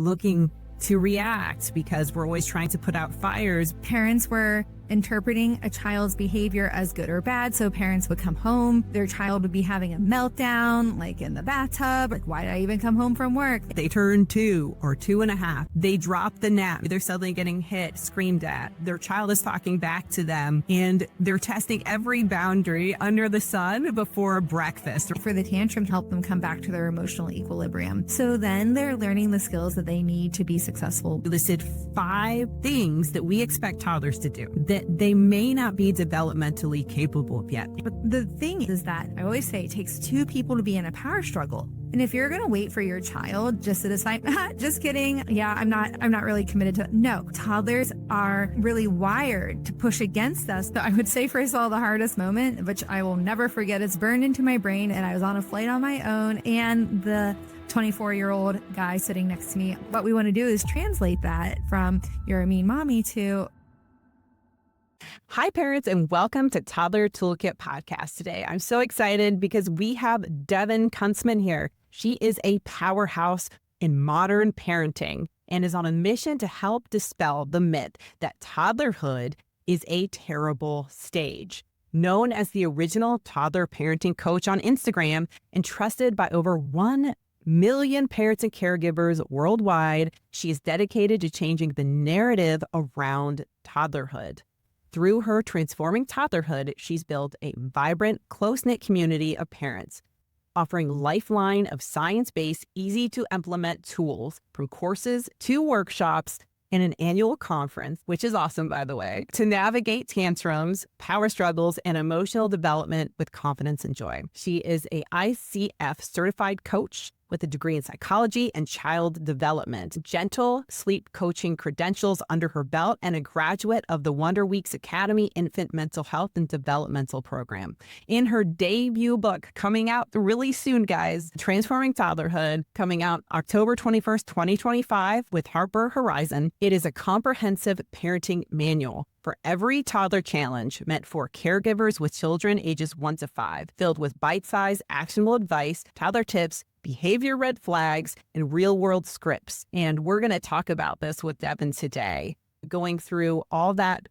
looking to react because we're always trying to put out fires. Parents were interpreting a child's behavior as good or bad. So parents would come home, their child would be having a meltdown, like in the bathtub. Like, why did I even come home from work? They turn 2 or 2.5. They drop the nap. They're suddenly getting hit, screamed at. Their child is talking back to them, and they're testing every boundary under the sun before breakfast. For the tantrum to help them come back to their emotional equilibrium. So then they're learning the skills that they need to be successful. We listed 5 things that we expect toddlers to do that they may not be developmentally capable of yet. But the thing is that I always say it takes 2 people to be in a power struggle. And if you're going to wait for your child just to decide, just kidding. Yeah, I'm not really committed to it. No, toddlers are really wired to push against us. So I would say, first of all, the hardest moment, which I will never forget, it's burned into my brain. And I was on a flight on my own, and the 24-year-old guy sitting next to me. What we want to do is translate that from "you're a mean mommy" to Hi, parents, and welcome to Toddler Toolkit podcast today. I'm so excited because we have Devin Kuntzman here. She is a powerhouse in modern parenting and is on a mission to help dispel the myth that toddlerhood is a terrible stage. Known as the original toddler parenting coach on Instagram and trusted by over 1 million parents and caregivers worldwide, she is dedicated to changing the narrative around toddlerhood. Through her Transforming Toddlerhood, she's built a vibrant, close-knit community of parents, offering lifeline of science-based, easy-to-implement tools from courses to workshops and an annual conference, which is awesome, by the way, to navigate tantrums, power struggles, and emotional development with confidence and joy. She is a ICF certified coach with a degree in psychology and child development, gentle sleep coaching credentials under her belt, and a graduate of the Wonder Weeks Academy Infant Mental Health and Developmental Program. In her debut book, coming out really soon, guys, Transforming Toddlerhood, coming out October 21st, 2025 with Harper Horizon, it is a comprehensive parenting manual for every toddler challenge meant for caregivers with children ages 1 to 5, filled with bite-sized, actionable advice, toddler tips, behavior red flags, and real-world scripts. And we're going to talk about this with Devin today, going through all that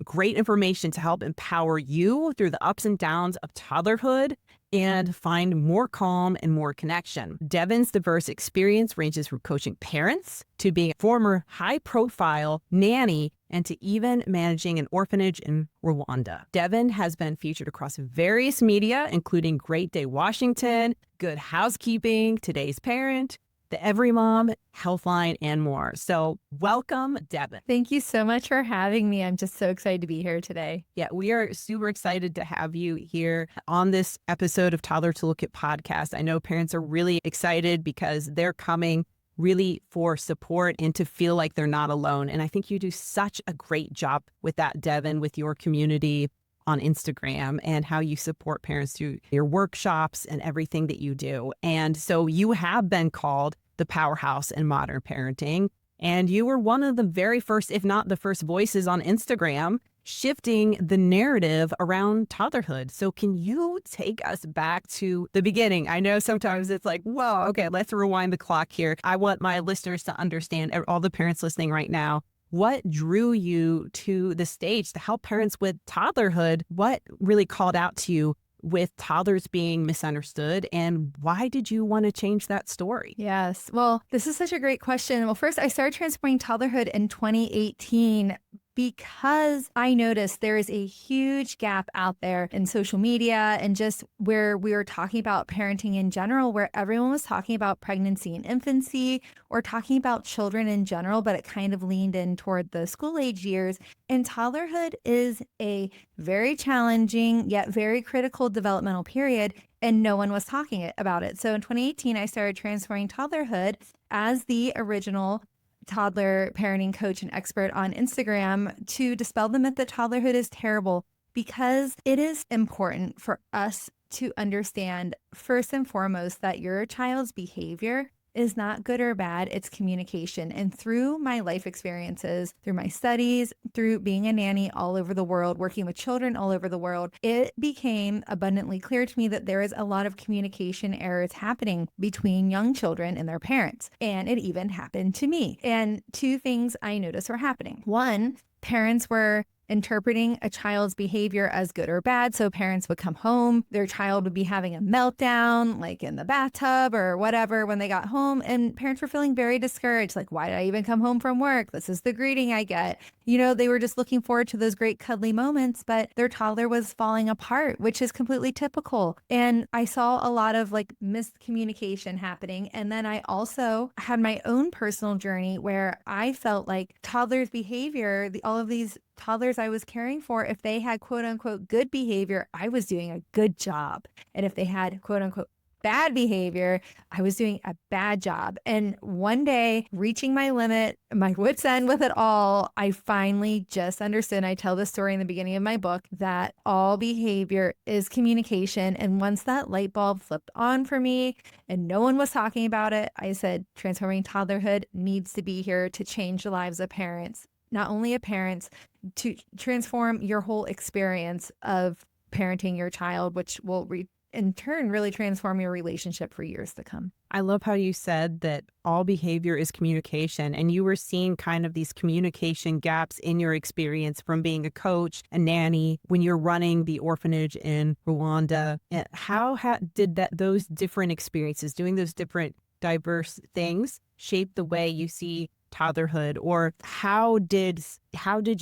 great information to help empower you through the ups and downs of toddlerhood and find more calm and more connection. Devin's diverse experience ranges from coaching parents to being a former high-profile nanny and to even managing an orphanage in Rwanda. Devin has been featured across various media, including Great Day Washington, Good Housekeeping, Today's Parent, The Every Mom, Healthline, and more. So welcome, Devin. Thank you so much for having me. I'm just so excited to be here today. Yeah, we are super excited to have you here on this episode of Toddler Toolkit podcast. I know parents are really excited because they're coming really for support and to feel like they're not alone. And I think you do such a great job with that, Devin, with your community on Instagram and how you support parents through your workshops and everything that you do. And so you have been called the powerhouse in modern parenting. And you were one of the very first, if not the first voices on Instagram, shifting the narrative around toddlerhood. So can you take us back to the beginning? I know sometimes it's like, whoa, okay, let's rewind the clock here. I want my listeners to understand, all the parents listening right now, what drew you to the stage to help parents with toddlerhood? What really called out to you with toddlers being misunderstood, and why did you want to change that story? Yes. Well, this is such a great question. Well, first, I started Transforming Toddlerhood in 2018 because I noticed there is a huge gap out there in social media and just where we were talking about parenting in general, where everyone was talking about pregnancy and infancy or talking about children in general, but it kind of leaned in toward the school age years. And toddlerhood is a very challenging yet very critical developmental period, and no one was talking about it. So in 2018, I started Transforming Toddlerhood as the original toddler parenting coach and expert on Instagram to dispel the myth that toddlerhood is terrible, because it is important for us to understand first and foremost that your child's behavior is not good or bad, it's communication. And through my life experiences, through my studies, through being a nanny all over the world, working with children all over the world, it became abundantly clear to me that there is a lot of communication errors happening between young children and their parents. And it even happened to me. And two things I noticed were happening. One, parents were interpreting a child's behavior as good or bad. So parents would come home, their child would be having a meltdown, like in the bathtub or whatever when they got home. And parents were feeling very discouraged. Like, why did I even come home from work? This is the greeting I get. You know, they were just looking forward to those great cuddly moments, but their toddler was falling apart, which is completely typical. And I saw a lot of like miscommunication happening. And then I also had my own personal journey where I felt like toddlers' behavior, all of these toddlers I was caring for, if they had quote unquote good behavior, I was doing a good job. And if they had quote unquote bad behavior, I was doing a bad job. And one day, reaching my limit, my wit's end with it all, I finally just understood. I tell this story in the beginning of my book that all behavior is communication. And once that light bulb flipped on for me and no one was talking about it, I said, transforming toddlerhood needs to be here to change the lives of parents. Not only of parents, to transform your whole experience of parenting your child, which will in turn really transform your relationship for years to come. I love how you said that all behavior is communication, and you were seeing kind of these communication gaps in your experience from being a coach, a nanny, when you're running the orphanage in Rwanda. And how did those different experiences, doing those different diverse things, shape the way you see toddlerhood? Or how did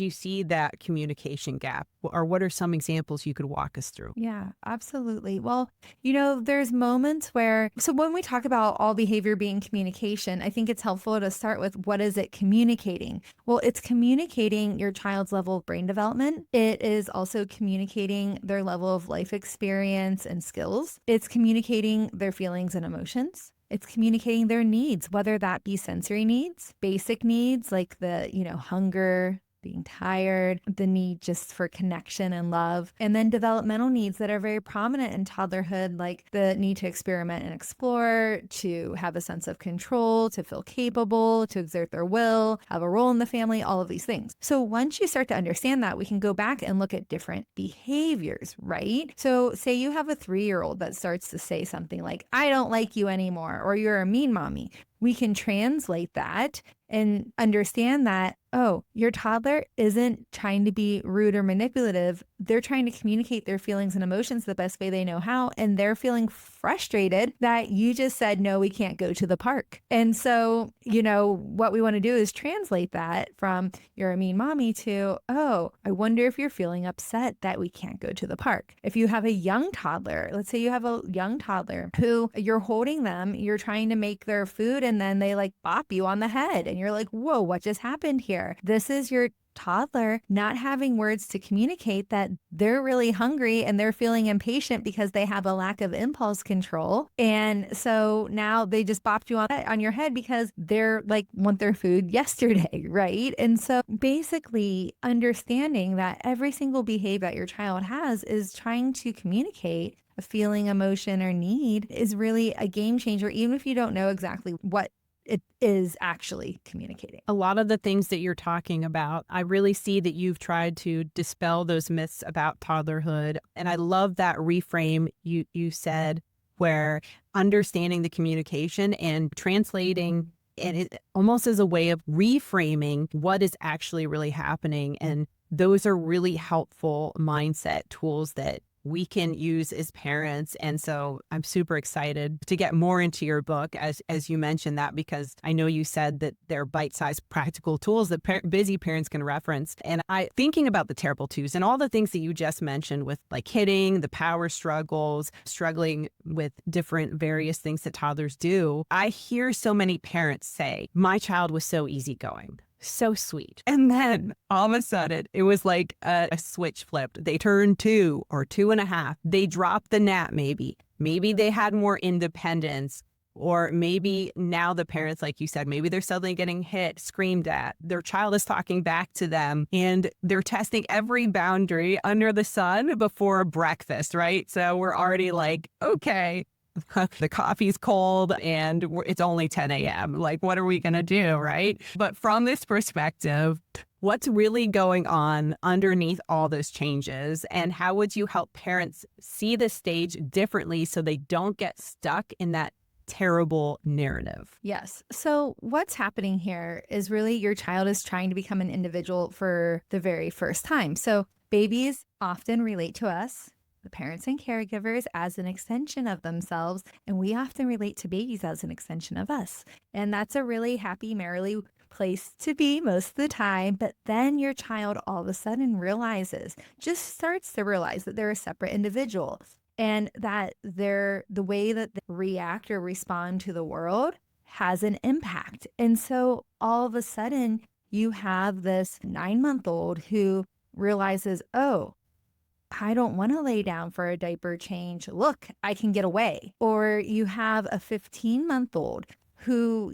you see that communication gap? Or what are some examples you could walk us through? Yeah, absolutely. Well, you know, there's moments where, so when we talk about all behavior being communication, I think it's helpful to start with what is it communicating? Well, it's communicating your child's level of brain development. It is also communicating their level of life experience and skills. It's communicating their feelings and emotions. It's communicating their needs, whether that be sensory needs, basic needs like the, hunger, being tired, the need just for connection and love, and then developmental needs that are very prominent in toddlerhood, like the need to experiment and explore, to have a sense of control, to feel capable, to exert their will, have a role in the family, all of these things. So once you start to understand that, we can go back and look at different behaviors, right? So say you have a 3-year-old that starts to say something like, I don't like you anymore, or you're a mean mommy. We can translate that and understand that, oh, your toddler isn't trying to be rude or manipulative. They're trying to communicate their feelings and emotions the best way they know how. And they're feeling frustrated that you just said, no, we can't go to the park. And so, what we want to do is translate that from you're a mean mommy to, oh, I wonder if you're feeling upset that we can't go to the park. If you have a young toddler, let's say you have a young toddler who you're holding them, you're trying to make their food, and then they like bop you on the head and you're like, whoa, what just happened here? This is your toddler not having words to communicate that they're really hungry and they're feeling impatient because they have a lack of impulse control. And so now they just bopped you on your head because they're like want their food yesterday, right? And so basically understanding that every single behavior that your child has is trying to communicate a feeling, emotion, or need is really a game changer, even if you don't know exactly what it is actually communicating. A lot of the things that you're talking about, I really see that you've tried to dispel those myths about toddlerhood. And I love that reframe you said, where understanding the communication and translating it almost as a way of reframing what is actually really happening. And those are really helpful mindset tools that we can use as parents. And so I'm super excited to get more into your book, as you mentioned that, because I know you said that they're bite-sized practical tools that busy parents can reference. And thinking about the terrible twos and all the things that you just mentioned with like hitting, the power struggles, struggling with different various things that toddlers do, I hear so many parents say, my child was so easygoing. So sweet. And then all of a sudden, it was like a switch flipped. They turned 2 or 2.5. They dropped the nap maybe. Maybe they had more independence. Or maybe now the parents, like you said, maybe they're suddenly getting hit, screamed at. Their child is talking back to them and they're testing every boundary under the sun before breakfast, right? So we're already like, okay, the coffee's cold and it's only 10 a.m. Like, what are we going to do? Right. But from this perspective, what's really going on underneath all those changes? And how would you help parents see the stage differently so they don't get stuck in that terrible narrative? Yes. So what's happening here is really your child is trying to become an individual for the very first time. So babies often relate to us, the parents and caregivers, as an extension of themselves. And we often relate to babies as an extension of us. And that's a really happy, merrily place to be most of the time. But then your child all of a sudden just starts to realize that they're a separate individual. And that the way that they react or respond to the world has an impact. And so all of a sudden, you have this 9-month-old who realizes, oh, I don't want to lay down for a diaper change. Look, I can get away. Or you have a 15-month-old who,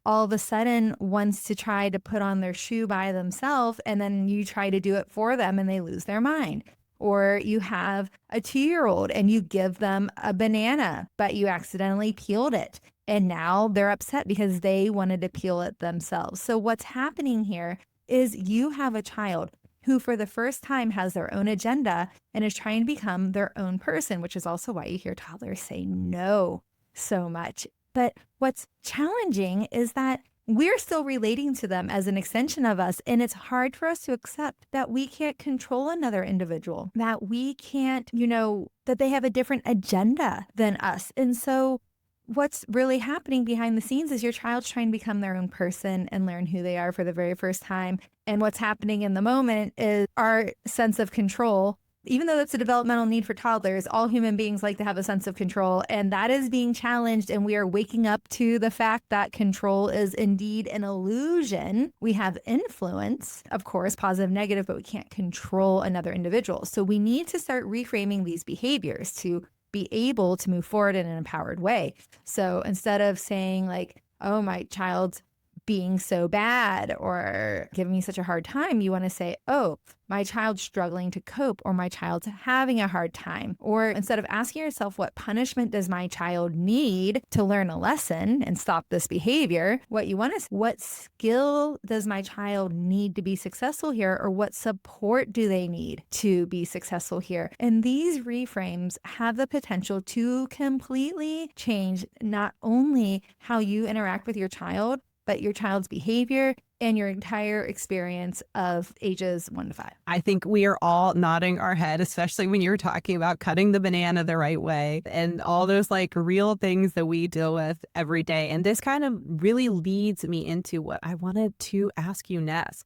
all of a sudden wants to try to put on their shoe by themselves, and then you try to do it for them and they lose their mind. Or you have a 2-year-old and you give them a banana, but you accidentally peeled it. And now they're upset because they wanted to peel it themselves. So what's happening here is you have a child who for the first time has their own agenda and is trying to become their own person, which is also why you hear toddlers say no so much. But what's challenging is that we're still relating to them as an extension of us. And it's hard for us to accept that we can't control another individual, that we can't, that they have a different agenda than us. And so what's really happening behind the scenes is your child's trying to become their own person and learn who they are for the very first time. And what's happening in the moment is our sense of control. Even though that's a developmental need for toddlers, all human beings like to have a sense of control, and that is being challenged. And we are waking up to the fact that control is indeed an illusion. We have influence, of course, positive, negative, but we can't control another individual. So we need to start reframing these behaviors to be able to move forward in an empowered way. So instead of saying like, oh, my child's being so bad or giving me such a hard time, you want to say, oh, my child's struggling to cope, or my child's having a hard time. Or instead of asking yourself, what punishment does my child need to learn a lesson and stop this behavior? What you want is, what skill does my child need to be successful here? Or what support do they need to be successful here? And these reframes have the potential to completely change not only how you interact with your child, but your child's behavior and your entire experience of ages 1 to 5. I think we are all nodding our head, especially when you're talking about cutting the banana the right way and all those like real things that we deal with every day. And this kind of really leads me into what I wanted to ask you next,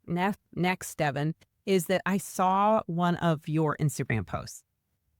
Devin, is that I saw one of your Instagram posts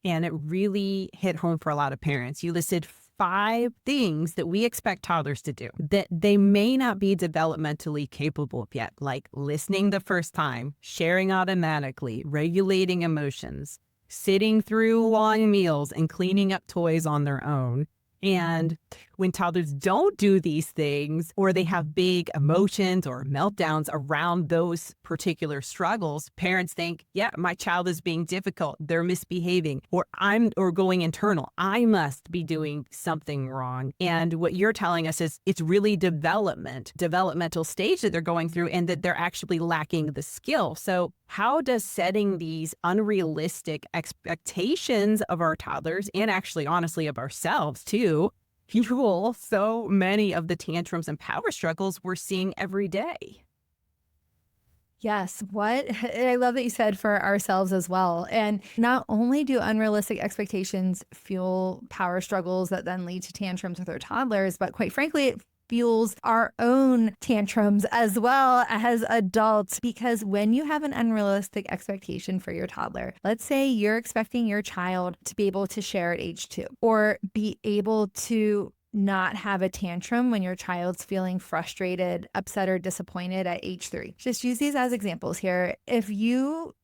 and it really hit home for a lot of parents. You listed 5 things that we expect toddlers to do that they may not be developmentally capable of yet, like listening the first time, sharing automatically, regulating emotions, sitting through long meals, and cleaning up toys on their own. And when toddlers don't do these things, or they have big emotions or meltdowns around those particular struggles, parents think, yeah, my child is being difficult, they're misbehaving, or going internal. I must be doing something wrong. And what you're telling us is it's really developmental stage that they're going through, and that they're actually lacking the skill. So how does setting these unrealistic expectations of our toddlers, and actually, honestly, of ourselves too, fuel so many of the tantrums and power struggles we're seeing every day? Yes. I love that you said for ourselves as well. And not only do unrealistic expectations fuel power struggles that then lead to tantrums with our toddlers, but quite frankly, it fuels our own tantrums as well as adults. Because when you have an unrealistic expectation for your toddler, let's say you're expecting your child to be able to share at age 2, or be able to not have a tantrum when your child's feeling frustrated, upset, or disappointed at age 3. Just use these as examples here. If you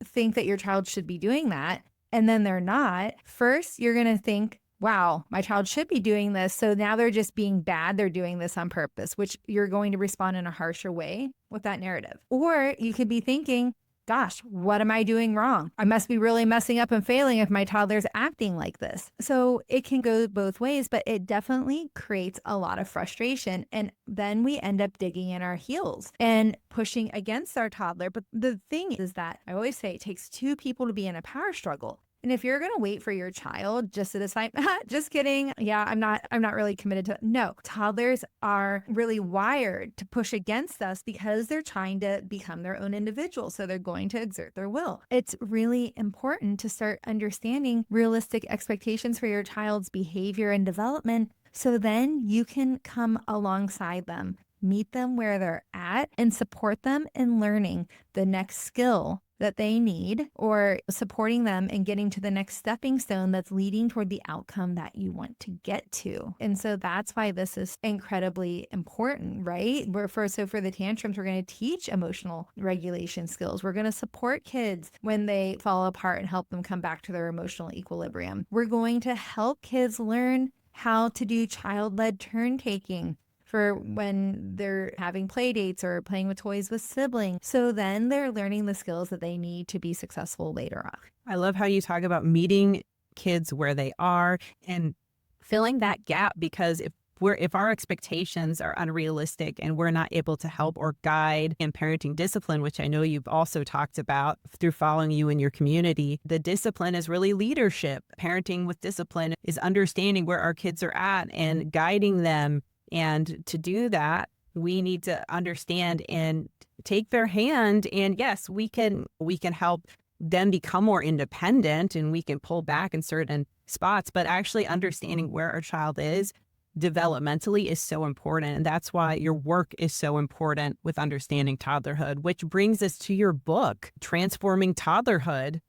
think that your child should be doing that and then they're not, first you're going to think, wow, my child should be doing this. So now they're just being bad. They're doing this on purpose, which you're going to respond in a harsher way with that narrative. Or you could be thinking, gosh, what am I doing wrong? I must be really messing up and failing if my toddler's acting like this. So it can go both ways, but it definitely creates a lot of frustration. And then we end up digging in our heels and pushing against our toddler. But the thing is that I always say it takes two people to be in a power struggle. And if you're going to wait for your child just to decide, just kidding. Yeah, I'm not really committed to it. No, toddlers are really wired to push against us because they're trying to become their own individual. So they're going to exert their will. It's really important to start understanding realistic expectations for your child's behavior and development. So then you can come alongside them, meet them where they're at, and support them in learning the next skill that they need, or supporting them in getting to the next stepping stone that's leading toward the outcome that you want to get to. And so that's why this is incredibly important, right? So for the tantrums, we're going to teach emotional regulation skills. We're going to support kids when they fall apart and help them come back to their emotional equilibrium. We're going to help kids learn how to do child-led turn taking for when they're having play dates or playing with toys with siblings. So then they're learning the skills that they need to be successful later on. I love how you talk about meeting kids where they are and filling that gap, because if our expectations are unrealistic and we're not able to help or guide in parenting discipline, which I know you've also talked about through following you in your community, the discipline is really leadership. Parenting with discipline is understanding where our kids are at and guiding them. And to do that, we need to understand and take their hand. And yes, we can help them become more independent, and we can pull back in certain spots, but actually understanding where our child is developmentally is so important. And that's why your work is so important with understanding toddlerhood, which brings us to your book, Transforming Toddlerhood.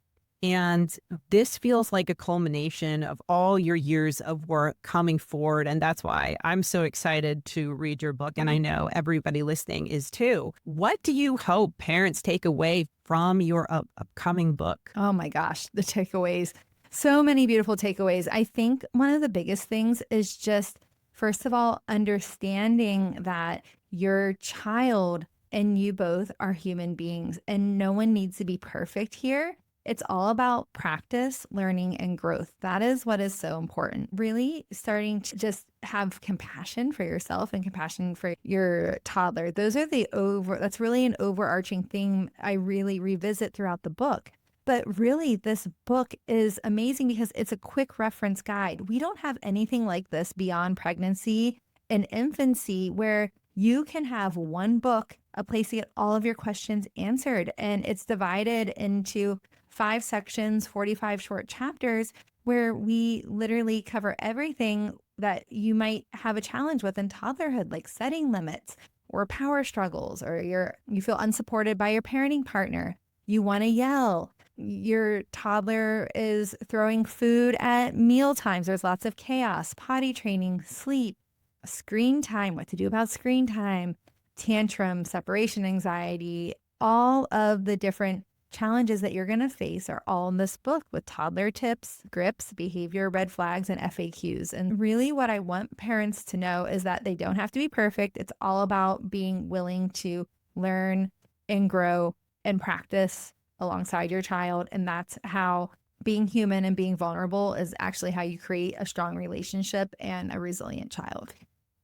And this feels like a culmination of all your years of work coming forward. And that's why I'm so excited to read your book. And I know everybody listening is too. What do you hope parents take away from your upcoming book? Oh my gosh, the takeaways. So many beautiful takeaways. I think one of the biggest things is just, first of all, understanding that your child and you both are human beings and no one needs to be perfect here. It's all about practice, learning, and growth. That is what is so important. Really starting to just have compassion for yourself and compassion for your toddler. That's really an overarching theme I really revisit throughout the book. But really, this book is amazing because it's a quick reference guide. We don't have anything like this beyond pregnancy and infancy, where you can have one book, a place to get all of your questions answered. And it's divided into 5 sections, 45 short chapters, where we literally cover everything that you might have a challenge with in toddlerhood, like setting limits or power struggles, or you feel unsupported by your parenting partner. You want to yell. Your toddler is throwing food at meal times. There's lots of chaos, potty training, sleep, screen time, what to do about screen time, tantrum, separation anxiety, all of the different challenges that you're going to face are all in this book, with toddler tips, grips, behavior, red flags, and FAQs. And really what I want parents to know is that they don't have to be perfect. It's all about being willing to learn and grow and practice alongside your child. And that's how being human and being vulnerable is actually how you create a strong relationship and a resilient child.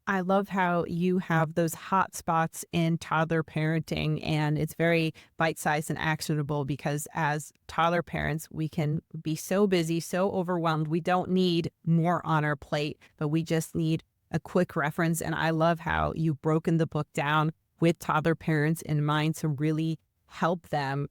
I love how you have those hot spots in toddler parenting, and it's very bite-sized and actionable, because as toddler parents, we can be so busy, so overwhelmed. We don't need more on our plate, but we just need a quick reference. And I love how you've broken the book down with toddler parents in mind to really help them.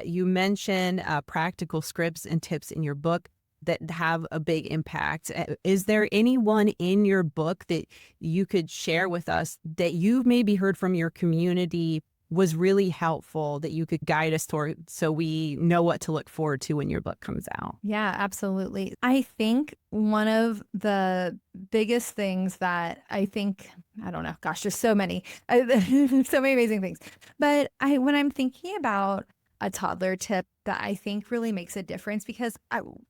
You mentioned practical scripts and tips in your book that have a big impact. Is there anyone in your book that you could share with us that you've maybe heard from your community was really helpful, that you could guide us toward, so we know what to look forward to when your book comes out? Yeah, absolutely. I think one of the biggest things that I don't know, gosh, there's so many, so many amazing things. But when I'm thinking about a toddler tip that I think really makes a difference, because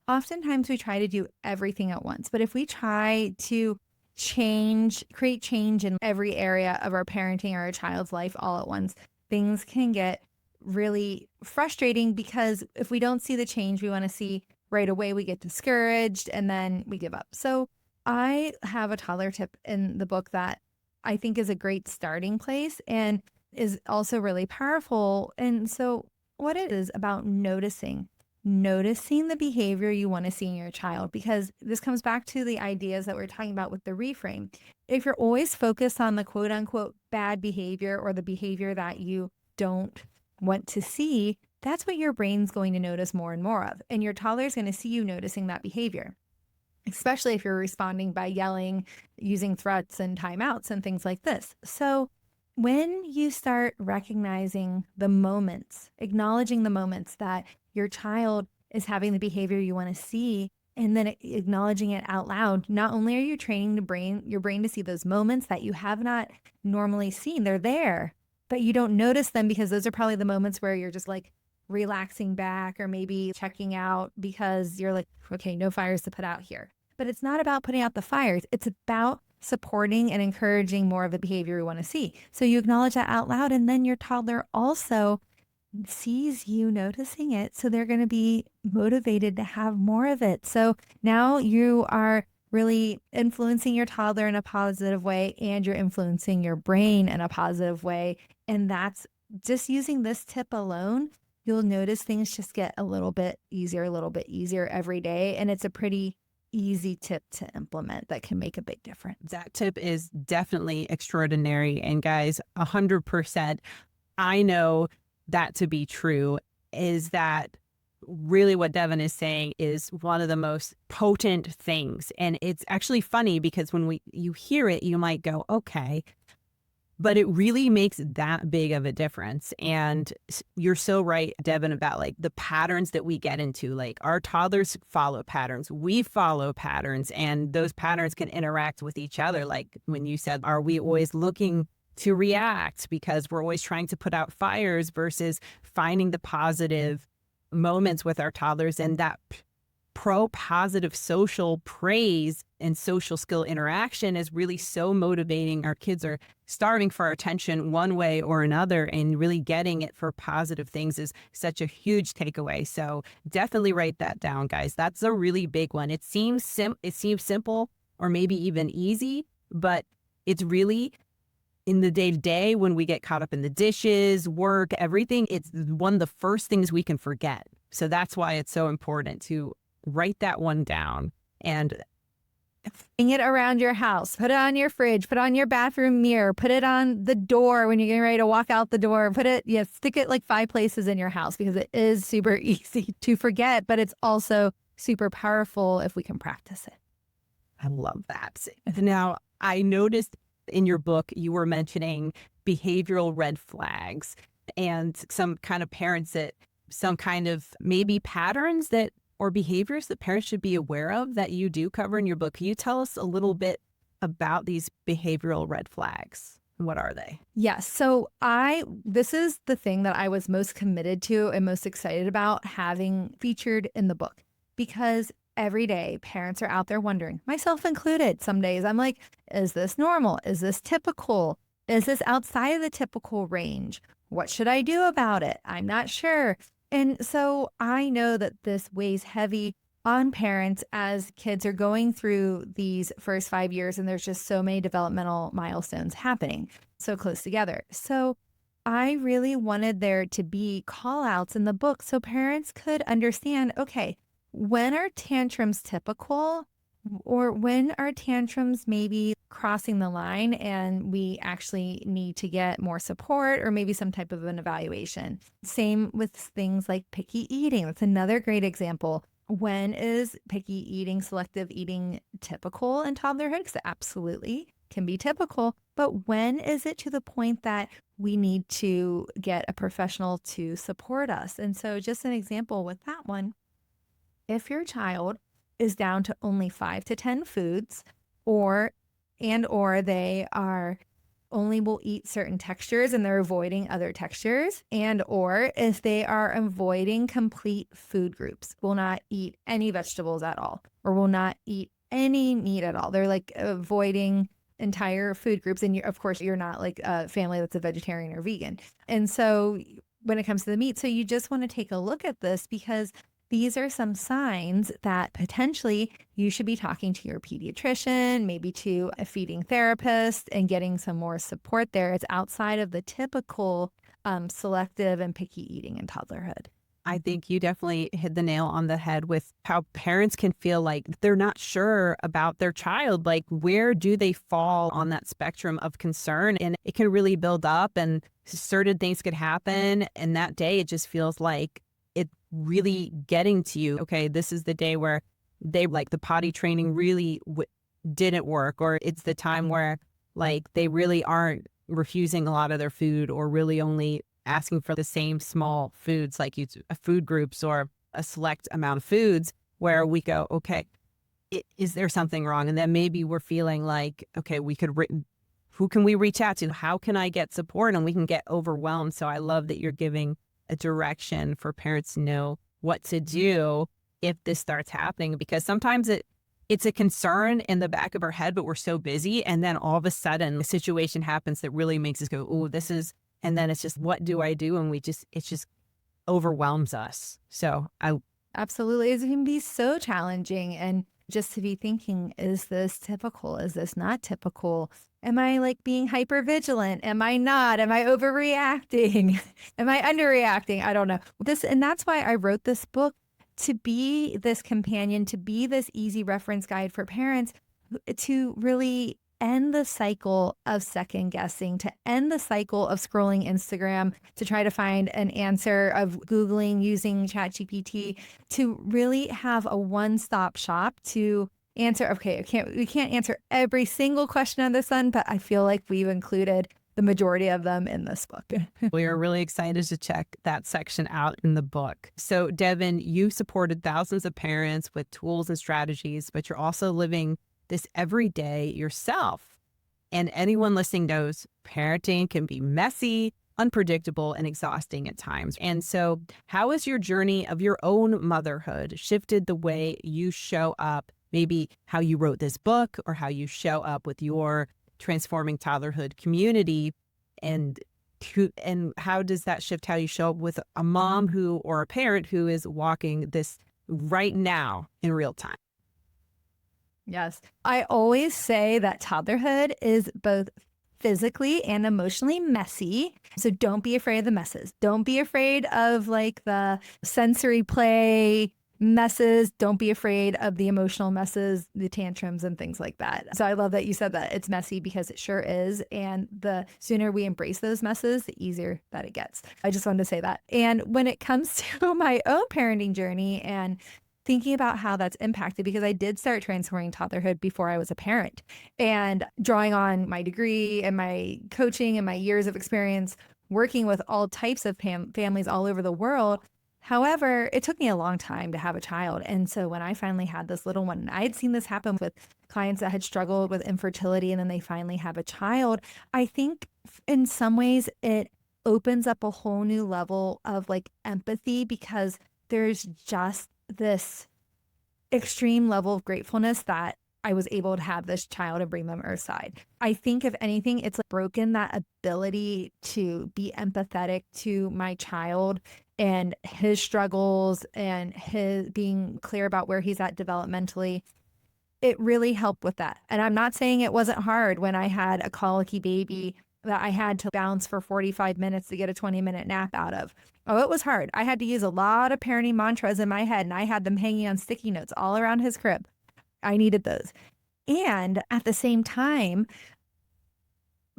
oftentimes we try to do everything at once. But if we try to create change in every area of our parenting or our child's life all at once, things can get really frustrating because if we don't see the change we want to see right away, we get discouraged and then we give up. So I have a toddler tip in the book that I think is a great starting place and is also really powerful. And so what it is about noticing the behavior you want to see in your child, because this comes back to the ideas that we're talking about with the reframe. If you're always focused on the quote unquote bad behavior or the behavior that you don't want to see, that's what your brain's going to notice more and more of. And your toddler is going to see you noticing that behavior, especially if you're responding by yelling, using threats and timeouts and things like this. So when you start recognizing the moments, acknowledging the moments that your child is having the behavior you want to see, and then acknowledging it out loud, not only are you training your brain to see those moments that you have not normally seen, they're there, but you don't notice them because those are probably the moments where you're just like relaxing back or maybe checking out because you're like, okay, no fires to put out here. But it's not about putting out the fires. It's about supporting and encouraging more of the behavior we want to see. So you acknowledge that out loud, and then your toddler also sees you noticing it. So they're going to be motivated to have more of it. So now you are really influencing your toddler in a positive way, and you're influencing your brain in a positive way. And that's just using this tip alone. You'll notice things just get a little bit easier every day. And it's a pretty easy tip to implement that can make a big difference. That tip is definitely extraordinary. And guys, 100%, I know that to be true, is that really what Devin is saying is one of the most potent things. And it's actually funny because when you hear it, you might go, okay, but it really makes that big of a difference. And you're so right, Devin, about like the patterns that we get into. Like our toddlers follow patterns, we follow patterns, and those patterns can interact with each other. Like when you said, are we always looking to react because we're always trying to put out fires versus finding the positive moments with our toddlers, and that pro-positive social praise and social skill interaction is really so motivating. Our kids are starving for our attention one way or another, and really getting it for positive things is such a huge takeaway. So definitely write that down, guys. That's a really big one. It seems simple or maybe even easy, but it's really in the day-to-day when we get caught up in the dishes, work, everything, it's one of the first things we can forget. So that's why it's so important to write that one down and hang it around your house, put it on your fridge, put it on your bathroom mirror, put it on the door when you're getting ready to walk out the door, stick it like 5 places in your house, because it is super easy to forget, but it's also super powerful if we can practice it. I love that. Now, I noticed in your book, you were mentioning behavioral red flags and some kind of parents that some kind of maybe patterns that or behaviors that parents should be aware of that you do cover in your book. Can you tell us a little bit about these behavioral red flags? What are they? Yes. So this is the thing that I was most committed to and most excited about having featured in the book, because every day parents are out there wondering, myself included. Some days I'm like, is this normal? Is this typical? Is this outside of the typical range? What should I do about it? I'm not sure. And so I know that this weighs heavy on parents as kids are going through these first 5 years, and there's just so many developmental milestones happening so close together. So I really wanted there to be call outs in the book so parents could understand, okay, when are tantrums typical, or when are tantrums maybe crossing the line and we actually need to get more support or maybe some type of an evaluation. Same with things like picky eating. That's another great example. When is picky eating, selective eating typical in toddlerhood? Because it absolutely can be typical. But when is it to the point that we need to get a professional to support us? And so just an example with that one, if your child is down to only 5 to 10 foods, or they are only will eat certain textures and they're avoiding other textures, and or if they are avoiding complete food groups, will not eat any vegetables at all, or will not eat any meat at all. They're like avoiding entire food groups. And of course, you're not like a family that's a vegetarian or vegan. And so when it comes to the meat. So you just want to take a look at this because these are some signs that potentially you should be talking to your pediatrician, maybe to a feeding therapist, and getting some more support there. It's outside of the typical selective and picky eating in toddlerhood. I think you definitely hit the nail on the head with how parents can feel like they're not sure about their child. Like, where do they fall on that spectrum of concern? And it can really build up, and certain things could happen. And that day, it just feels like it really getting to you. Okay, this is the day where they like the potty training really didn't work, or it's the time where like they really aren't refusing a lot of their food, or really only asking for the same small foods, like food groups or a select amount of foods, where we go, okay, is there something wrong? And then maybe we're feeling like, okay, who can we reach out to? How can I get support? And we can get overwhelmed. So I love that you're giving a direction for parents to know what to do if this starts happening, because sometimes it's a concern in the back of our head, but we're so busy. And then all of a sudden a situation happens that really makes us go, oh, this is, and then it's just, what do I do? And it just overwhelms us. So Absolutely. It can be so challenging. And just to be thinking, is this typical? Is this not typical? Am I like being hyper vigilant? Am I not? Am I overreacting? Am I underreacting? I don't know. And that's why I wrote this book, to be this companion, to be this easy reference guide for parents, to really end the cycle of second guessing, to end the cycle of scrolling Instagram to try to find an answer, of Googling, using ChatGPT, to really have a one-stop shop to answer. Okay, we can't answer every single question under the sun, but I feel like we've included the majority of them in this book. We are really excited to check that section out in the book. So Devin, you supported thousands of parents with tools and strategies, but you're also living this every day yourself. And anyone listening knows parenting can be messy, unpredictable, and exhausting at times. And so how has your journey of your own motherhood shifted the way you show up, maybe how you wrote this book, or how you show up with your Transforming Toddlerhood community? And how does that shift how you show up with a mom or a parent who is walking this right now in real time? Yes. I always say that toddlerhood is both physically and emotionally messy. So don't be afraid of the messes. Don't be afraid of like the sensory play messes. Don't be afraid of the emotional messes, the tantrums and things like that. So I love that you said that it's messy, because it sure is. And the sooner we embrace those messes, the easier that it gets. I just wanted to say that. And when it comes to my own parenting journey and thinking about how that's impacted, because I did start transforming toddlerhood before I was a parent, and drawing on my degree and my coaching and my years of experience working with all types of families all over the world. However, it took me a long time to have a child. And so when I finally had this little one, and I had seen this happen with clients that had struggled with infertility, and then they finally have a child, I think in some ways it opens up a whole new level of like empathy, because there's just this extreme level of gratefulness that I was able to have this child and bring them earthside. I think if anything, it's like broken that ability to be empathetic to my child and his struggles and his being clear about where he's at developmentally. It really helped with that. And I'm not saying it wasn't hard when I had a colicky baby that I had to bounce for 45 minutes to get a 20-minute nap out of. Oh, it was hard. I had to use a lot of parenting mantras in my head, and I had them hanging on sticky notes all around his crib. I needed those. And at the same time,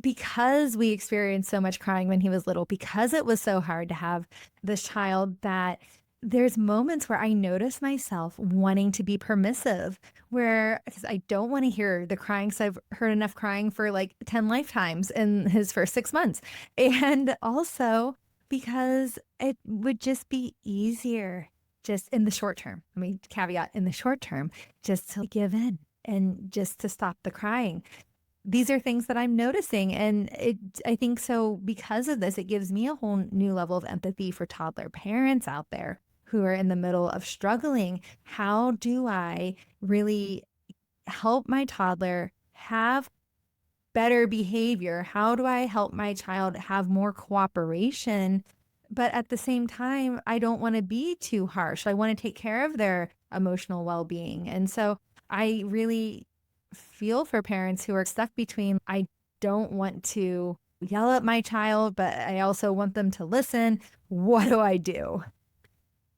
because we experienced so much crying when he was little, because it was so hard to have this child, that there's moments where I notice myself wanting to be permissive, because I don't want to hear the crying, because I've heard enough crying for like 10 lifetimes in his first 6 months. And also because it would just be easier, just in the short term. I mean, caveat, in the short term, just to give in and just to stop the crying. These are things that I'm noticing. And I think so because of this, it gives me a whole new level of empathy for toddler parents out there who are in the middle of struggling. How do I really help my toddler have better behavior? How do I help my child have more cooperation But at the same time, I don't want to be too harsh. I want to take care of their emotional well-being. And so I really feel for parents who are stuck between, I don't want to yell at my child, but I also want them to listen. What do I do?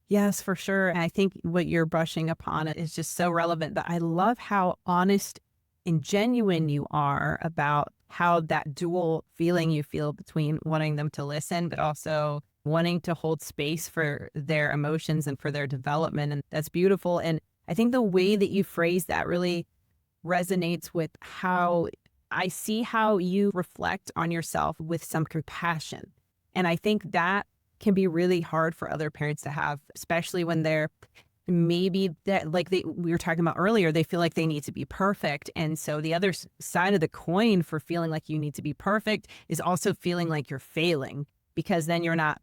Yes, for sure. And I think what you're brushing upon it is just so relevant. But I love how honest and genuine you are about how that dual feeling you feel between wanting them to listen, but also wanting to hold space for their emotions and for their development. And that's beautiful. And I think the way that you phrase that really resonates with how I see how you reflect on yourself with some compassion. And I think that can be really hard for other parents to have, especially when they're maybe that, like we were talking about earlier, they feel like they need to be perfect. And so the other side of the coin for feeling like you need to be perfect is also feeling like you're failing, because then you're not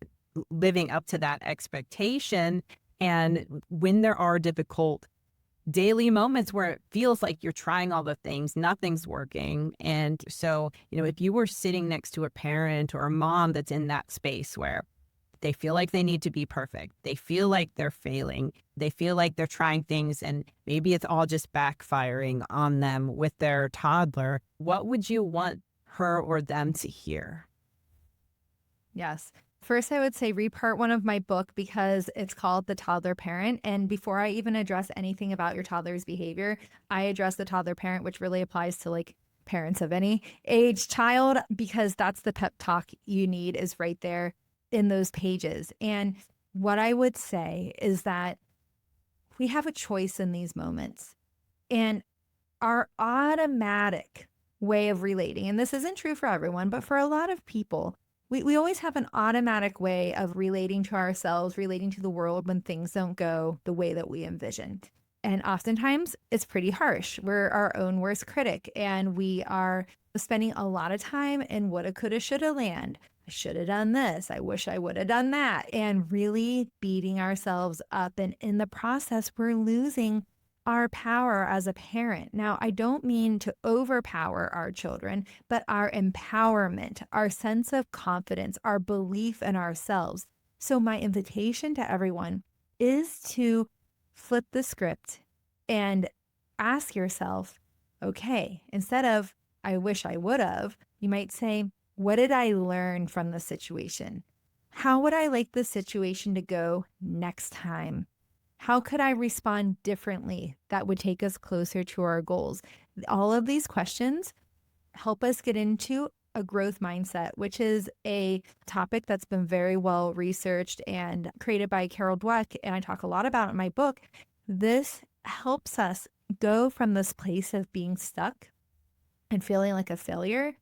living up to that expectation. And when there are difficult daily moments where it feels like you're trying all the things, nothing's working. And so, if you were sitting next to a parent or a mom that's in that space where they feel like they need to be perfect, they feel like they're failing, they feel like they're trying things and maybe it's all just backfiring on them with their toddler, what would you want her or them to hear? Yes. First, I would say read part one of my book because it's called The Toddler Parent. And before I even address anything about your toddler's behavior, I address the toddler parent, which really applies to like parents of any age child, because that's the pep talk you need is right there in those pages. And what I would say is that we have a choice in these moments. And our automatic way of relating, and this isn't true for everyone, but for a lot of people, we always have an automatic way of relating to ourselves, relating to the world when things don't go the way that we envision. And oftentimes it's pretty harsh. We're our own worst critic and we are spending a lot of time in woulda, coulda, shoulda land. I should have done this. I wish I would have done that. And really beating ourselves up. And in the process, we're losing our power as a parent. Now, I don't mean to overpower our children, but our empowerment, our sense of confidence, our belief in ourselves. So my invitation to everyone is to flip the script and ask yourself, okay, instead of, I wish I would have, you might say, what did I learn from the situation? How would I like the situation to go next time? How could I respond differently that would take us closer to our goals? All of these questions help us get into a growth mindset, which is a topic that's been very well researched and created by Carol Dweck. And I talk a lot about it in my book. This helps us go from this place of being stuck and feeling like a failure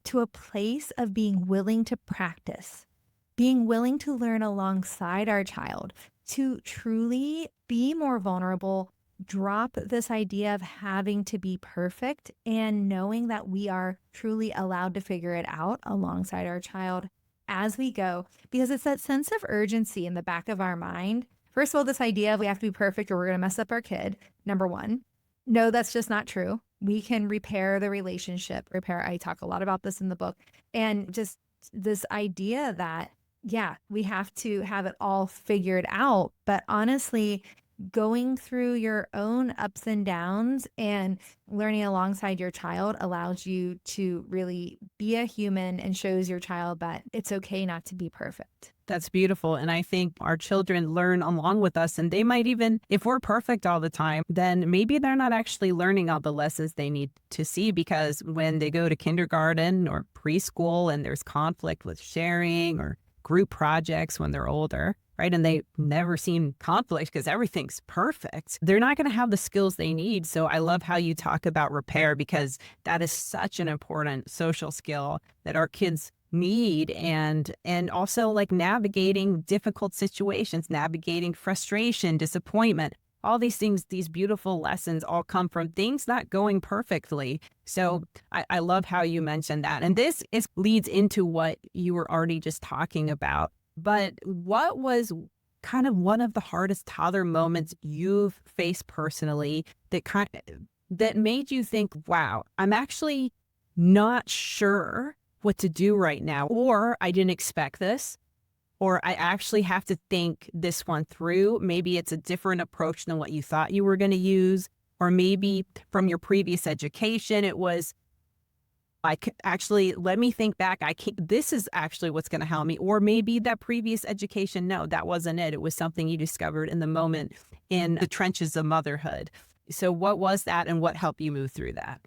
to a place of being willing to practice, being willing to learn alongside our child, to truly be more vulnerable, drop this idea of having to be perfect and knowing that we are truly allowed to figure it out alongside our child as we go, because it's that sense of urgency in the back of our mind. First of all, this idea of we have to be perfect or we're going to mess up our kid. Number one, no, that's just not true. We can repair the relationship, I talk a lot about this in the book, and just this idea that yeah, we have to have it all figured out. But honestly, going through your own ups and downs and learning alongside your child allows you to really be a human and shows your child that it's okay not to be perfect. That's beautiful. And I think our children learn along with us. And they might even, if we're perfect all the time, then maybe they're not actually learning all the lessons they need to see, because when they go to kindergarten or preschool and there's conflict with sharing or group projects when they're older, right? And they've never seen conflict because everything's perfect. They're not going to have the skills they need. So I love how you talk about repair, because that is such an important social skill that our kids need. And also like navigating difficult situations, navigating frustration, disappointment, all these things, these beautiful lessons all come from things not going perfectly. So I love how you mentioned that. And this leads into what you were already just talking about. But what was kind of one of the hardest toddler moments you've faced personally that made you think, wow, I'm actually not sure what to do right now, or I didn't expect this, or I actually have to think this one through. Maybe it's a different approach than what you thought you were going to use. Or maybe from your previous education, it was like, actually, let me think back. This is actually what's going to help me. Or maybe that previous education, no, that wasn't it. It was something you discovered in the moment in the trenches of motherhood. So what was that and what helped you move through that?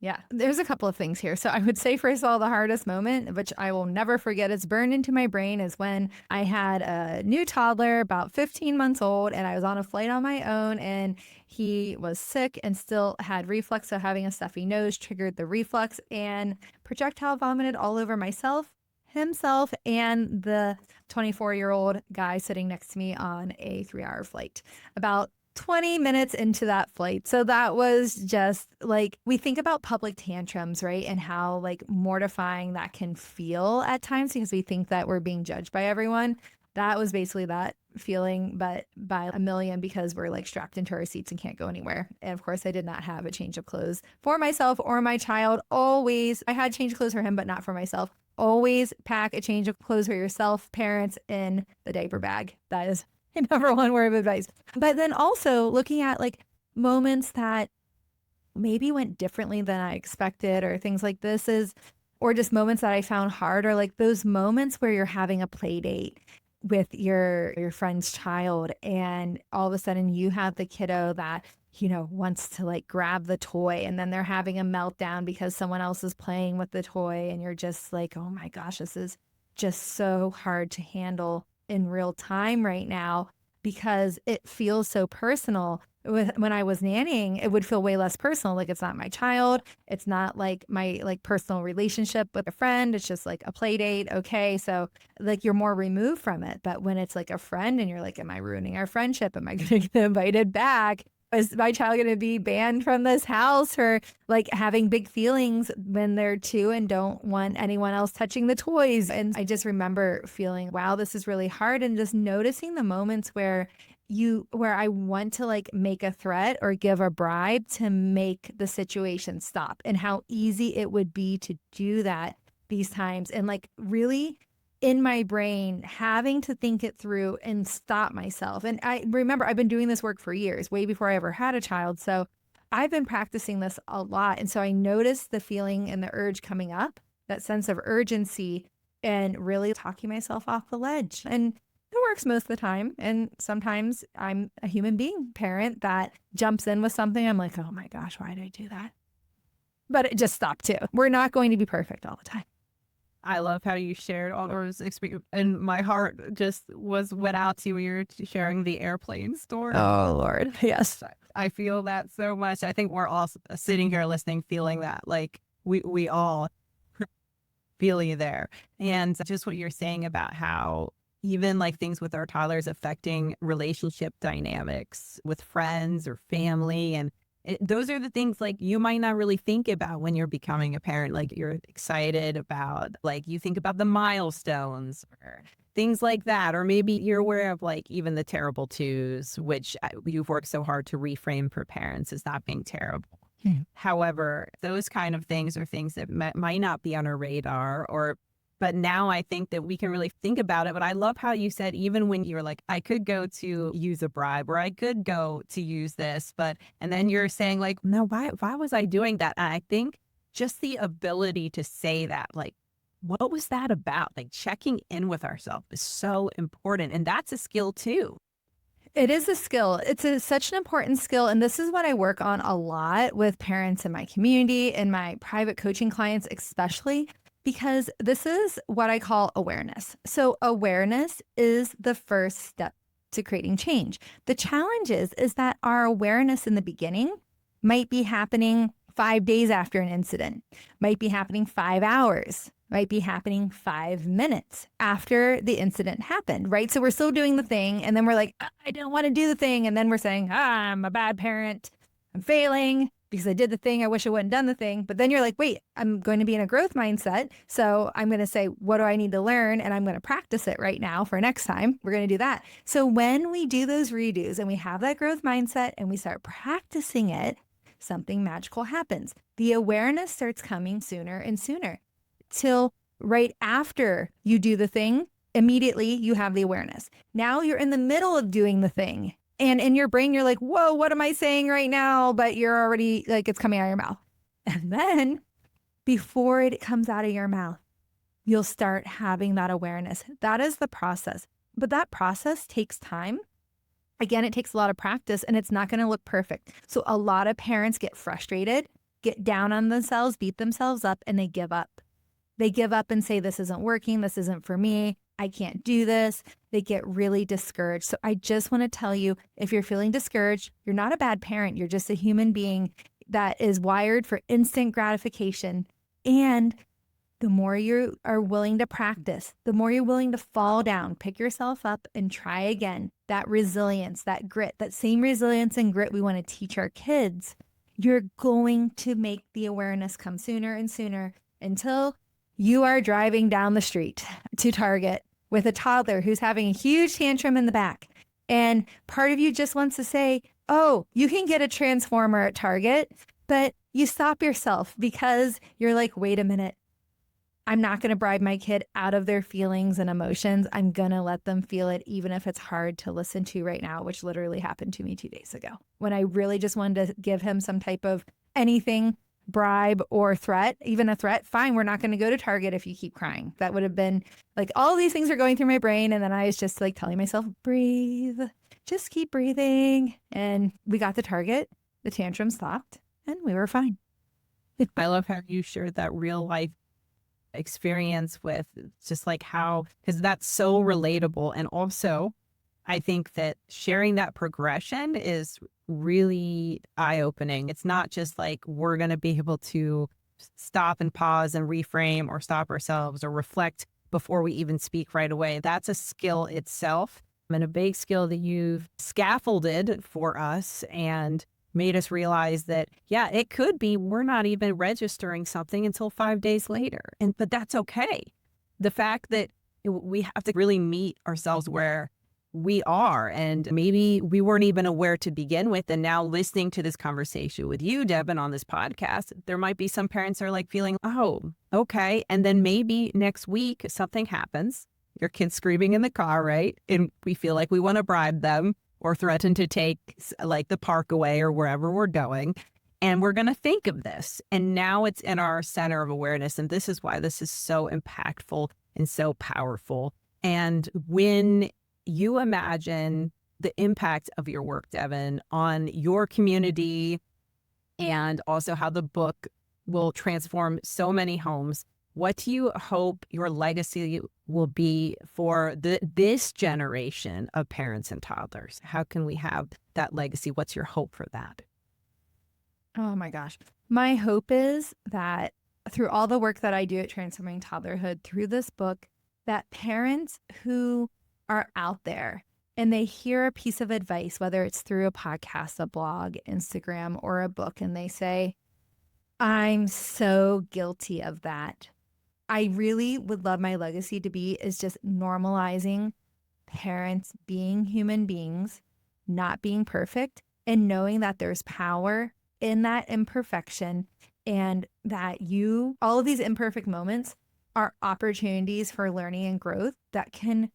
Yeah, there's a couple of things here. So I would say, first of all, the hardest moment, which I will never forget, it's burned into my brain, is when I had a new toddler, about 15 months old, and I was on a flight on my own, and he was sick and still had reflux. So having a stuffy nose triggered the reflux, and projectile vomited all over myself, himself, and the 24-year-old guy sitting next to me on a 3-hour flight. About 20 minutes into that flight. So that was just like, we think about public tantrums, right? And how like mortifying that can feel at times because we think that we're being judged by everyone. That was basically that feeling, but by a million, because we're like strapped into our seats and can't go anywhere. And of course, I did not have a change of clothes for myself or my child. Always, I had change of clothes for him, but not for myself. Always pack a change of clothes for yourself, parents, in the diaper bag. That is number one word of advice. But then also looking at like moments that maybe went differently than I expected, or things like this is, or just moments that I found hard, or like those moments where you're having a play date with your friend's child, and all of a sudden you have the kiddo that, you know, wants to like grab the toy, and then they're having a meltdown because someone else is playing with the toy, and you're just like, oh my gosh, this is just so hard to handle in real time right now, because it feels so personal. When I was nannying, it would feel way less personal. Like, it's not my child. It's not like my like personal relationship with a friend. It's just like a play date. Okay. So like you're more removed from it. But when it's like a friend and you're like, am I ruining our friendship? Am I going to get invited back? Is my child going to be banned from this house for like having big feelings when they're 2 and don't want anyone else touching the toys? And I just remember feeling, wow, this is really hard. And just noticing the moments where I want to like make a threat or give a bribe to make the situation stop, and how easy it would be to do that these times. And like really in my brain having to think it through and stop myself. And I remember I've been doing this work for years, way before I ever had a child. So I've been practicing this a lot. And so I noticed the feeling and the urge coming up, that sense of urgency, and really talking myself off the ledge. And it works most of the time. And sometimes I'm a human being parent that jumps in with something. I'm like, oh my gosh, why did I do that? But it just stopped too. We're not going to be perfect all the time. I love how you shared all those experiences, and my heart just went out to you when you were sharing the airplane story. Oh, Lord. Yes. I feel that so much. I think we're all sitting here listening, feeling that, like we all feel you there. And just what you're saying about how even like things with our toddlers affecting relationship dynamics with friends or family, and those are the things like you might not really think about when you're becoming a parent. Like, you're excited about, like, you think about the milestones or things like that. Or maybe you're aware of like even the terrible twos, which you've worked so hard to reframe for parents as not being terrible. However, those kind of things are things that might not be on our radar, but now I think that we can really think about it. But I love how you said, even when you're like, I could go to use a bribe, or I could go to use this, and then you're saying like, no, why was I doing that? And I think just the ability to say that, like, what was that about? Like, checking in with ourselves is so important. And that's a skill too. It is a skill. It's such an important skill. And this is what I work on a lot with parents in my community and my private coaching clients, especially, because this is what I call awareness. So awareness is the first step to creating change. The challenge is that our awareness in the beginning might be happening 5 days after an incident, might be happening 5 hours, might be happening 5 minutes after the incident happened, right? So we're still doing the thing, and then we're like, I don't want to do the thing. And then we're saying, I'm a bad parent. I'm failing because I did the thing. I wish I wouldn't done the thing. But then you're like, wait, I'm going to be in a growth mindset. So I'm going to say, what do I need to learn? And I'm going to practice it right now for next time. We're going to do that. So when we do those redos and we have that growth mindset and we start practicing it, something magical happens. The awareness starts coming sooner and sooner, till right after you do the thing, Immediately you have the awareness. Now you're in the middle of doing the thing. And in your brain, you're like, whoa, what am I saying right now? But you're already like, it's coming out of your mouth. And then before it comes out of your mouth, you'll start having that awareness. That is the process. But that process takes time. Again, it takes a lot of practice and it's not going to look perfect. So a lot of parents get frustrated, get down on themselves, beat themselves up, and they give up. They give up and say, this isn't working. This isn't for me. I can't do this. They get really discouraged. So I just want to tell you, if you're feeling discouraged, you're not a bad parent. You're just a human being that is wired for instant gratification. And the more you are willing to practice, the more you're willing to fall down, pick yourself up and try again. That resilience, that grit, that same resilience and grit we want to teach our kids, you're going to make the awareness come sooner and sooner until you are driving down the street to Target with a toddler who's having a huge tantrum in the back. And part of you just wants to say, oh, you can get a transformer at Target, but you stop yourself because you're like, wait a minute. I'm not going to bribe my kid out of their feelings and emotions. I'm going to let them feel it, even if it's hard to listen to right now, which literally happened to me 2 days ago when I really just wanted to give him some type of anything, bribe or threat, even a threat. Fine, we're not going to go to Target if you keep crying. That would have been like all these things are going through my brain. And then I was just like telling myself, breathe, just keep breathing. And we got to Target, the tantrum stopped, and we were fine. I love how you shared that real life experience with just like how, because that's so relatable. And also, I think that sharing that progression is really eye-opening. It's not just like we're going to be able to stop and pause and reframe or stop ourselves or reflect before we even speak right away. That's a skill itself and a big skill that you've scaffolded for us and made us realize that, yeah, it could be we're not even registering something until 5 days later. But that's okay. The fact that we have to really meet ourselves where we are, and maybe we weren't even aware to begin with. And now listening to this conversation with you, Devin, on this podcast, there might be some parents that are like feeling, oh, okay. And then maybe next week something happens, your kid's screaming in the car, right? And we feel like we want to bribe them or threaten to take like the park away or wherever we're going. And we're going to think of this. And now it's in our center of awareness. And this is why this is so impactful and so powerful. And when you imagine the impact of your work, Devin, on your community and also how the book will transform so many homes, what do you hope your legacy will be for this generation of parents and toddlers? How can we have that legacy? What's your hope for that? Oh my gosh. My hope is that through all the work that I do at Transforming Toddlerhood, through this book, that parents who are out there and they hear a piece of advice, whether it's through a podcast, a blog, Instagram, or a book, and they say, I'm so guilty of that. I really would love my legacy to be is just normalizing parents being human beings, not being perfect, and knowing that there's power in that imperfection and that all of these imperfect moments are opportunities for learning and growth that can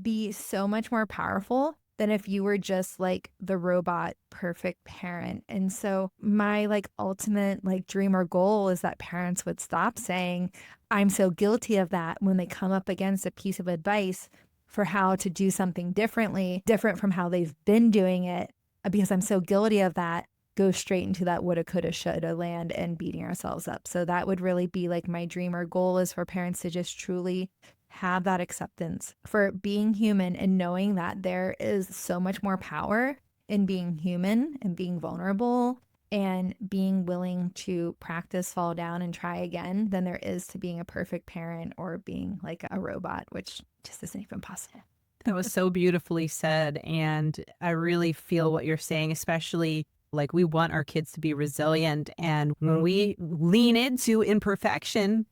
be so much more powerful than if you were just like the robot perfect parent. And so my ultimate dream or goal is that parents would stop saying, I'm so guilty of that when they come up against a piece of advice for how to do something differently, different from how they've been doing it, because I'm so guilty of that, go straight into that woulda, coulda, shoulda land and beating ourselves up. So that would really be my dream or goal is for parents to just truly have that acceptance for being human and knowing that there is so much more power in being human and being vulnerable and being willing to practice, fall down, and try again than there is to being a perfect parent or being like a robot, which just isn't even possible. That was so beautifully said. And I really feel what you're saying, especially we want our kids to be resilient. And when we lean into imperfection,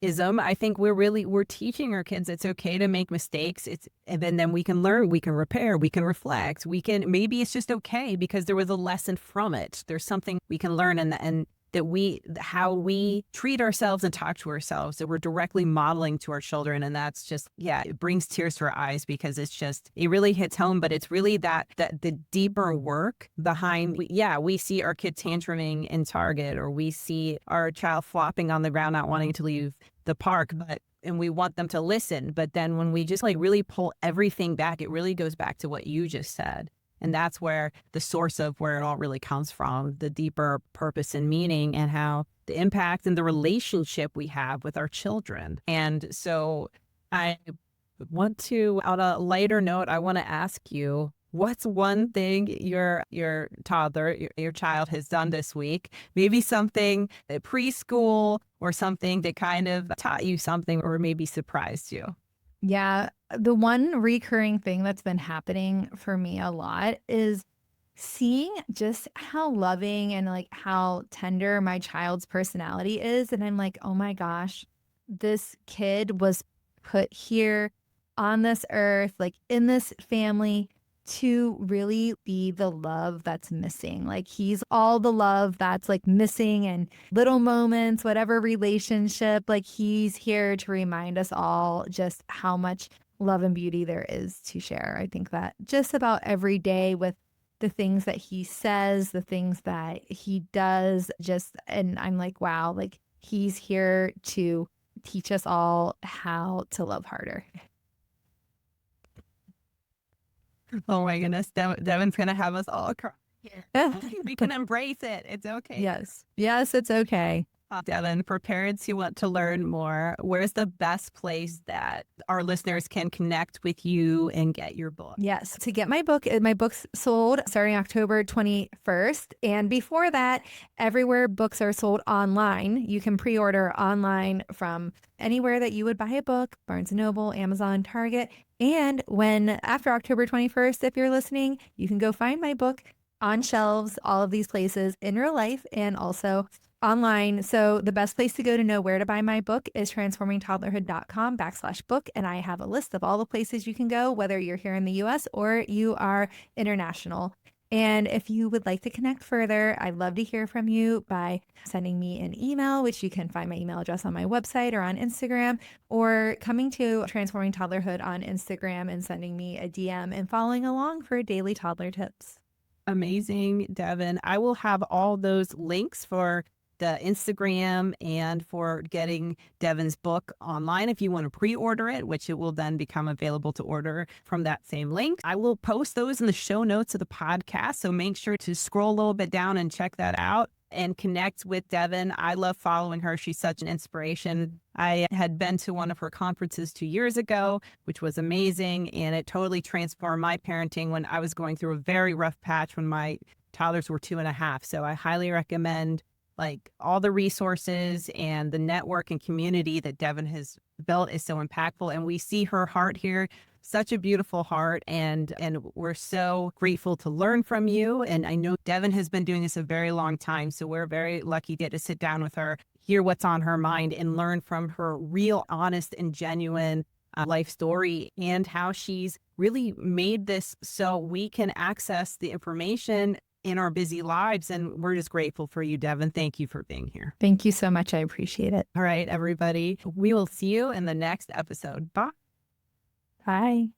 I think we're teaching our kids it's okay to make mistakes. And then we can learn, we can repair, we can reflect, maybe it's just okay because there was a lesson from it. There's something we can learn and how we treat ourselves and talk to ourselves, that we're directly modeling to our children. And that's just, yeah, it brings tears to our eyes because it really hits home, but it's really that the deeper work behind, we see our kid tantruming in Target, or we see our child flopping on the ground, not wanting to leave the park, and we want them to listen. But then when we just really pull everything back, it really goes back to what you just said. And that's where the source of where it all really comes from, the deeper purpose and meaning, and how the impact and the relationship we have with our children. And so I want to, on a lighter note, I want to ask you, what's one thing your toddler, your child has done this week? Maybe something at preschool, or something that kind of taught you something, or maybe surprised you. Yeah, the one recurring thing that's been happening for me a lot is seeing just how loving and how tender my child's personality is. And I'm like, oh my gosh, this kid was put here on this earth, in this family, to really be the love that's missing. He's all the love that's missing in little moments, whatever relationship. He's here to remind us all just how much love and beauty there is to share. I think that just about every day, with the things that he says, the things that he does, and I'm like, wow, he's here to teach us all how to love harder. Oh my goodness, Devin's going to have us all cry. Yeah. We can embrace it. It's okay. Yes, it's okay. Devin, for parents who want to learn more, where's the best place that our listeners can connect with you and get your book? Yes, to get my book's sold starting October 21st. And before that, everywhere books are sold online. You can pre-order online from anywhere that you would buy a book: Barnes & Noble, Amazon, Target. And after October 21st, if you're listening, you can go find my book on shelves, all of these places in real life and also online. So the best place to go to know where to buy my book is transformingtoddlerhood.com/book. And I have a list of all the places you can go, whether you're here in the US or you are international. And if you would like to connect further, I'd love to hear from you by sending me an email, which you can find my email address on my website or on Instagram, or coming to Transforming Toddlerhood on Instagram and sending me a DM and following along for daily toddler tips. Amazing, Devin. I will have all those links for the Instagram and for getting Devin's book online if you want to pre-order it, which it will then become available to order from that same link. I will post those in the show notes of the podcast, so make sure to scroll a little bit down and check that out and connect with Devin. I love following her. She's such an inspiration. I had been to one of her conferences 2 years ago, which was amazing, and it totally transformed my parenting when I was going through a very rough patch when my toddlers were 2.5. So I highly recommend all the resources, and the network and community that Devin has built is so impactful. And we see her heart here, such a beautiful heart. And we're so grateful to learn from you. And I know Devin has been doing this a very long time. So we're very lucky to get to sit down with her, hear what's on her mind, and learn from her real, honest, and genuine life story, and how she's really made this so we can access the information in our busy lives. And we're just grateful for you, Devin. Thank you for being here. Thank you so much. I appreciate it. All right, everybody. We will see you in the next episode. Bye. Bye.